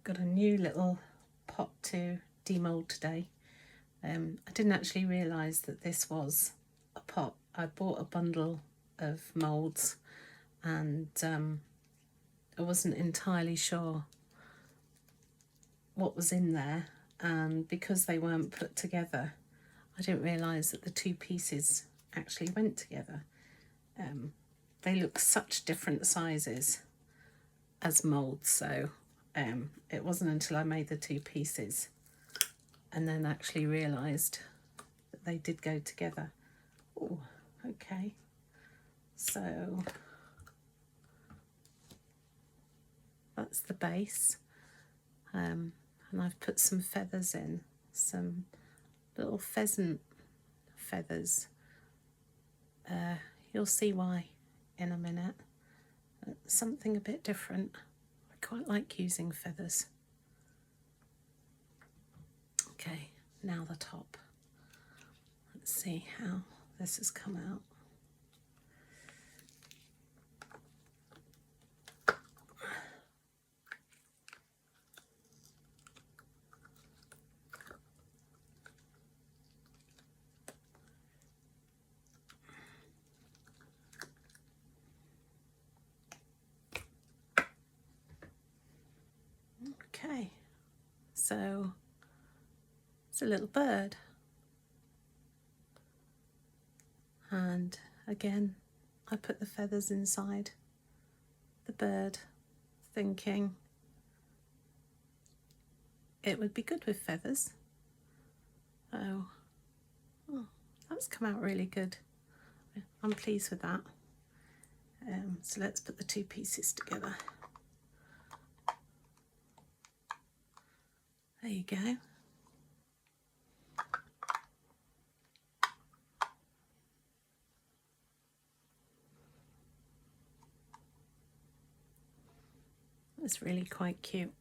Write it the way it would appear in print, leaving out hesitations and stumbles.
got a new little pot to demould today. I didn't actually realise that this was a pot. I bought a bundle of moulds and I wasn't entirely sure what was in there, and because they weren't put together I didn't realise that the two pieces actually went together. They look such different sizes as moulds, so it wasn't until I made the two pieces and then actually realised that they did go together. Oh, okay. So that's the base, and I've put some feathers in, some little pheasant feathers. You'll see why in a minute. Something a bit different. I quite like using feathers. Okay, now the top. Let's see how this has come out. Okay, so it's a little bird, and again I put the feathers inside the bird, thinking it would be good with feathers. Oh, that's come out really good. I'm pleased with that. So let's put the two pieces together. There you go. It's really quite cute.